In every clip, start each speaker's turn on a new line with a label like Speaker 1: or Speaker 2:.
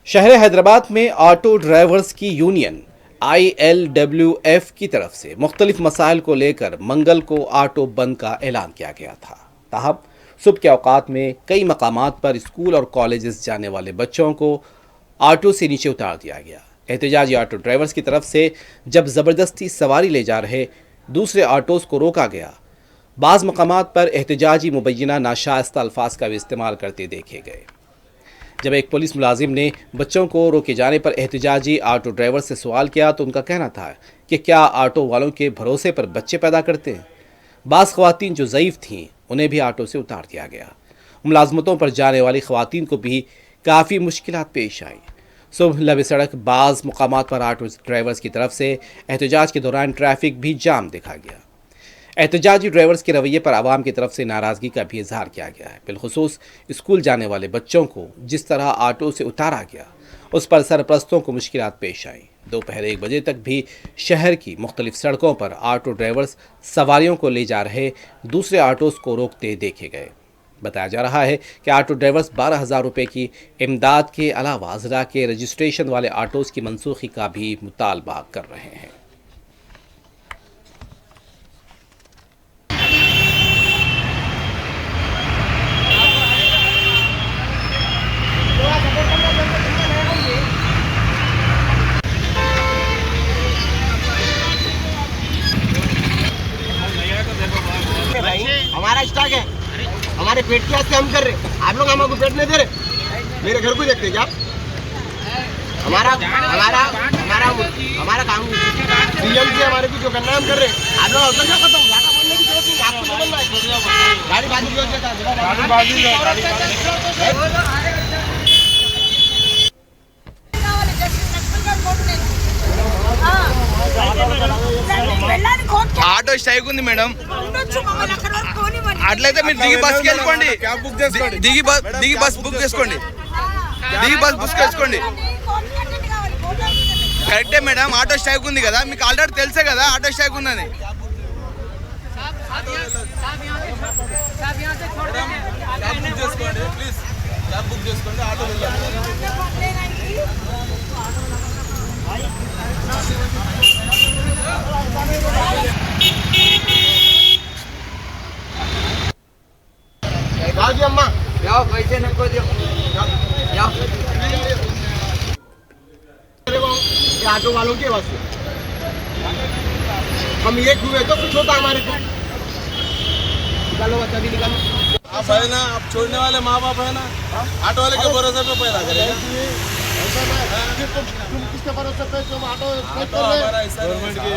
Speaker 1: शहर हैदराबाद में auto drivers की यूनियन ILWF की तरफ से मुख्तलिफ मसाइल को लेकर मंगल को ऑटो बंद का ऐलान किया गया था। ताहम सुबह के औकात में कई मकामात पर स्कूल और कॉलेजेस जाने वाले बच्चों को ऑटो से नीचे उतार दिया गया। एहतजाजी ऑटो ड्राइवर्स की तरफ से जब ज़बरदस्ती सवारी ले जा रहे दूसरे ऑटोज़ को रोका गया। बाज़ मकामात पर एहतजाजी मुबैना नाशाइस्ता अल्फाज का भी इस्तेमाल करते देखे गए। जब एक पुलिस मुलाजिम ने बच्चों को रोके जाने पर एहतजाजी ऑटो ड्राइवर से सवाल किया तो उनका कहना था कि क्या ऑटो वालों के भरोसे पर बच्चे पैदा करते हैं। बाज़ ख़वातीन जो ज़ईफ़ थीं उन्हें भी ऑटो से उतार दिया गया। मुलाजमतों पर जाने वाली ख़वातीन को भी काफ़ी मुश्किलात पेश आई। सुबह लबे सड़क बाज़ मकामात पर ऑटो ड्राइवर्स की तरफ से एहतजाज के दौरान ट्रैफिक भी जाम देखा गया। एहतजाजी ड्राइवर्स के रवैये पर आवाम की तरफ से नाराज़गी का भी इजहार किया गया है। बिलखुसूस स्कूल जाने वाले बच्चों को जिस तरह ऑटो से उतारा गया उस पर सरपरस्तों को मुश्किलात पेश आई। दोपहर 1 बजे तक भी शहर की मुख्तलिफ सड़कों पर ऑटो ड्राइवर्स सवारियों को ले जा रहे दूसरे ऑटोज़ को रोकते देखे गए। बताया जा रहा है कि ऑटो ड्राइवर्स 12,000 रुपये की इमदाद के अलावा अज़रा के रजिस्ट्रेशन वाले ऑटोज़ की मनसूखी का भी मुतालबा कर रहे हैं।
Speaker 2: हमारा स्टॉक है, हमारे पेट की आस्ते हम कर रहे, आप लोग हमको पेट नहीं दे रहे। मेरे घर को देखते क्या? हमारा हमारा हमारा हमारा काम सीएम से हमारे को जो करना है हम कर रहे हैं। आप लोग अवसर क्या खत्म ज्यादा बोलने की जरूरत नहीं, आपको बोलना है गाड़ीबाजी जो
Speaker 3: ఆటో స్ట్రైక్ ఉంది మేడం. అట్లయితే మీరు దిగి బస్కి వెళ్ళిపోండి, దిగి బస్ బుక్ చేసుకోండి, కరెక్టే మేడం. ఆటో స్ట్రైక్ ఉంది కదా, మీకు ఆల్రెడీ తెలుసే కదా ఆటో స్ట్రైక్ ఉందని.
Speaker 2: अम्मा
Speaker 3: जाओ पैसे नको दो, जाओ
Speaker 2: ऑटो वालों के वास्ते हम एक हुए तो कुछ होता हमारे को। निकालो बच्चा भी निकालो।
Speaker 4: आप है ना, आप छोड़ने वाले माँ बाप है ना, ऑटो वाले के भरोसे पे पैदा करेगा।
Speaker 2: तुम किसके भरोसे पे तुम ऑटो
Speaker 4: गवर्नमेंट की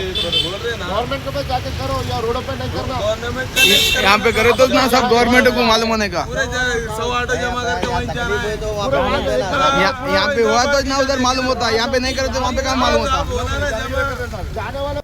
Speaker 4: बोल रहे ना,
Speaker 2: गवर्नमेंट पे जाके करो या रोडों पे नहीं करना।
Speaker 4: गवर्नमेंट
Speaker 3: यहाँ पे करे तो ना सब गवर्नमेंट को मालूम होने का।
Speaker 4: पूरे 100 ऑटो जमा करके वहीं जाना है।
Speaker 3: यहाँ पे हुआ तो ना उधर मालूम होता, यहाँ पे नहीं करे तो वहाँ पे क्या मालूम होता।
Speaker 4: बोला ना जमा
Speaker 2: जाने वाले